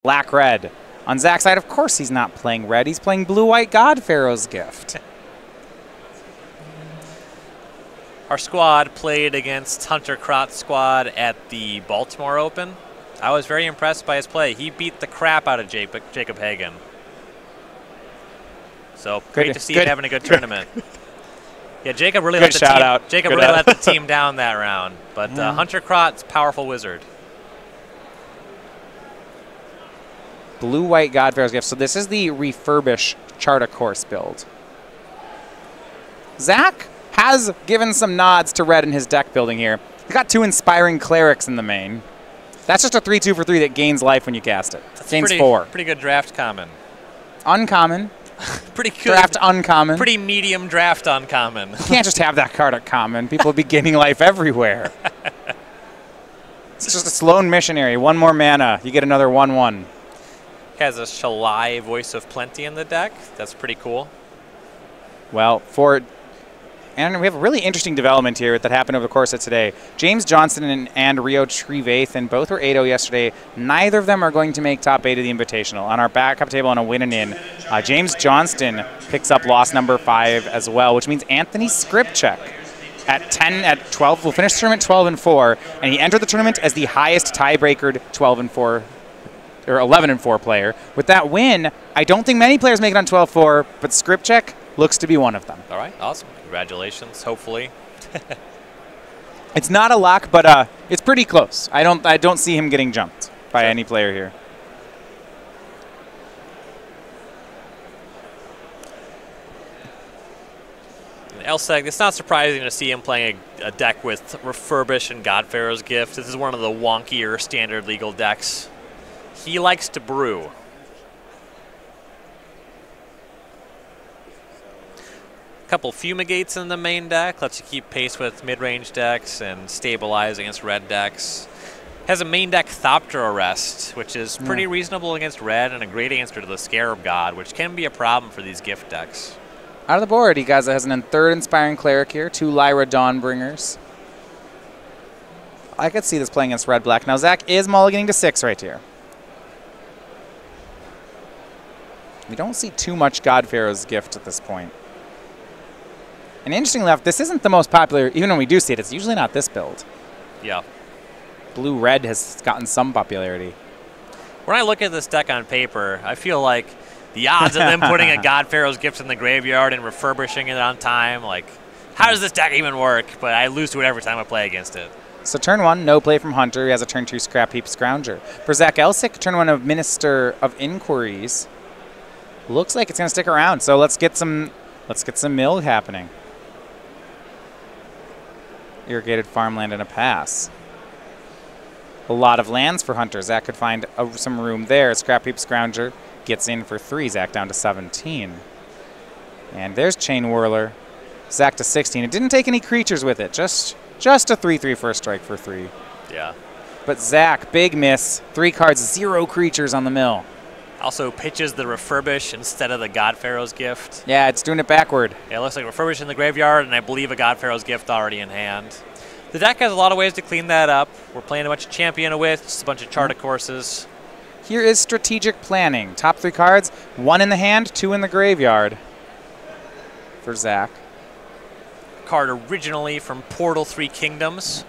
Black-red. On Zach's side, of course he's not playing red. He's playing blue-white God Pharaoh's Gift. Our squad played against Hunter Krot's squad at the Baltimore Open. I was very impressed by his play. He beat the crap out of Jacob Hagen. So great to see him having a good tournament. Yeah, Jacob really let the team down that round. But Hunter Krot's powerful wizard. Blue-white God Pharaoh's Gift. So this is the refurbish Charta course build. Zach has given some nods to red in his deck building here. He's got 2 Inspiring Clerics in the main. That's just a 3-2 for 3 that gains life when you cast it. That's gains 4. Pretty good draft common. Uncommon. Pretty good. Draft uncommon. Pretty medium draft uncommon. You can't just have that card at common. People will be gaining life everywhere. It's just a Sloan Missionary. 1 more mana. You get another 1/1. Has a Shalai Voice of Plenty in the deck. That's pretty cool. Well, and we have a really interesting development here that happened over the course of today. James Johnson and Rio Trevathan both were 8-0 yesterday. Neither of them are going to make top 8 of the Invitational. On our backup table on a win and in, James Johnston picks up loss number 5 as well, which means Anthony Skripchek at 12 will finish the tournament 12-4, and he entered the tournament as the highest tiebreakered 12-4 or 11-4 player. With that win, I don't think many players make it on 12-4, but Skripchek looks to be one of them. All right, awesome. Congratulations, hopefully. It's not a lock, but it's pretty close. I don't see him getting jumped by any player here. Elsik, it's not surprising to see him playing a deck with Refurbish and God Pharaoh's Gift. This is one of the wonkier standard legal decks. He likes to brew. Couple Fumigates in the main deck, lets you keep pace with mid-range decks and stabilize against red decks. Has a main deck Thopter Arrest, which is pretty reasonable against red and a great answer to the Scarab God, which can be a problem for these gift decks. Out of the board, he has an 3rd Inspiring Cleric here, 2 Lyra Dawnbringers. I could see this playing against red-black. Now Zach is mulliganing to 6 right here. We don't see too much God Pharaoh's Gift at this point. And interestingly enough, this isn't the most popular, even when we do see it, it's usually not this build. Yeah. Blue-red has gotten some popularity. When I look at this deck on paper, I feel like the odds of them putting a God Pharaoh's Gift in the graveyard and refurbishing it on time, like, how does this deck even work? But I lose to it every time I play against it. So turn 1, no play from Hunter. He has a turn 2 Scrap Heap Scrounger. For Zach Elsik, turn 1 of Minister of Inquiries. Looks like it's going to stick around. So let's get some mill happening. Irrigated farmland and a pass. A lot of lands for Hunter. Zach could find some room there. Scrap Heap Scrounger gets in for 3. Zach down to 17. And there's Chain Whirler. Zach to 16. It didn't take any creatures with it. Just a 3/3 first strike for 3. Yeah. But Zach, big miss. 3 cards, 0 creatures on the mill. Also pitches the Refurbish instead of the God Pharaoh's Gift. Yeah, it's doing it backward. Yeah, it looks like Refurbish in the graveyard, and I believe a God Pharaoh's Gift already in hand. The deck has a lot of ways to clean that up. We're playing a bunch of Champion with, just a bunch of Charta courses. Here is strategic planning. Top 3 cards, 1 in the hand, 2 in the graveyard for Zach. Card originally from Portal 3 Kingdoms.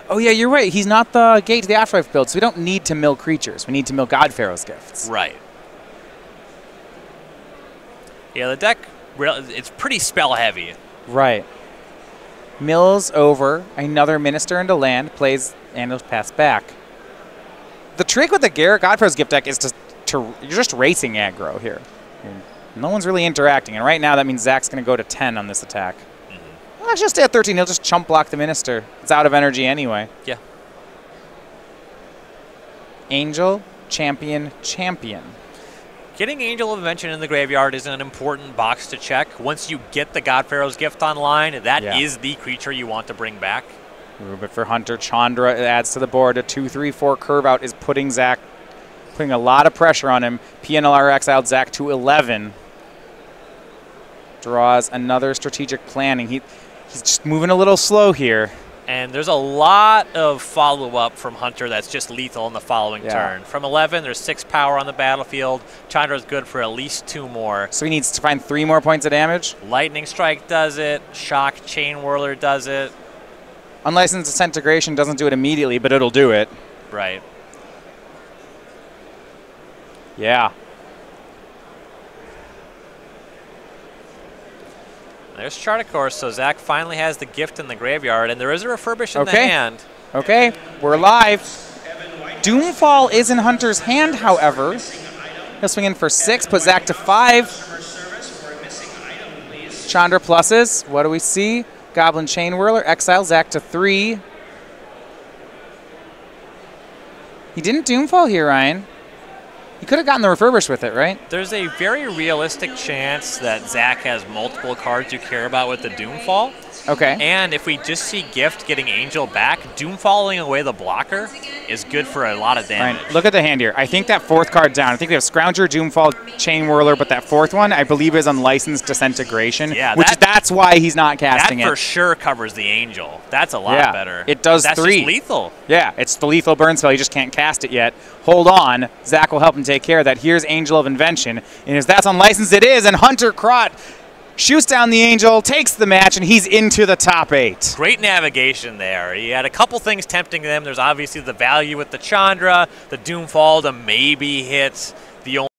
Oh, yeah, you're right. He's not the Gate to the Afterlife build, so we don't need to mill creatures. We need to mill God Pharaoh's Gifts. Right. Yeah, the deck, it's pretty spell heavy. Right. Mills over, another Minister into land, plays and it'll pass back. The trick with the God Pharaoh's Gift deck is you're just racing aggro here. No one's really interacting, and right now that means Zach's going to go to 10 on this attack. Well, actually, he'll stay at 13. He'll just chump block the Minister. It's out of energy anyway. Yeah. Angel, Champion, Champion. Getting Angel of Invention in the graveyard is an important box to check. Once you get the God Pharaoh's Gift online, that is the creature you want to bring back. Ooh, but for Hunter, Chandra adds to the board. A 2-3-4 curve out is putting a lot of pressure on him. PNLR exiled Zach to 11. Draws another strategic planning. He's just moving a little slow here. And there's a lot of follow-up from Hunter that's just lethal in the following turn. From 11, there's 6 power on the battlefield. Chandra's good for at least 2 more. So he needs to find 3 more points of damage? Lightning Strike does it. Shock Chain Whirler does it. Unlicensed Disintegration doesn't do it immediately, but it'll do it. Right. Yeah. There's Chart of Course, so Zach finally has the gift in the graveyard, and there is a refurbish in the hand. Okay, we're live. Doomfall is in Hunter's hand, however. He'll swing in for 6, put Zach to 5. Chandra pluses. What do we see? Goblin Chain Whirler, exile Zach to 3. He didn't Doomfall here, Ryan. He could have gotten the refurbish with it, right? There's a very realistic chance that Zach has multiple cards you care about with the Doomfall. Okay. And if we just see Gift getting Angel back, Doomfalling away the blocker is good for a lot of damage. Right. Look at the hand here. I think that 4th card down, I think we have Scrounger, Doomfall, Chain Whirler, but that 4th one, I believe, is Unlicensed Disintegration. Yeah, that's why he's not casting it. That for sure covers the Angel. That's a lot better. It does that's 3. Just lethal. Yeah, it's the lethal burn spell. You just can't cast it yet. Hold on. Zach will help him take care of that. Here's Angel of Invention. And if that's unlicensed, it is. And Hunter Krot shoots down the Angel, takes the match, and he's into the top 8. Great navigation there. He had a couple things tempting them. There's obviously the value with the Chandra, the Doomfall to maybe hit the only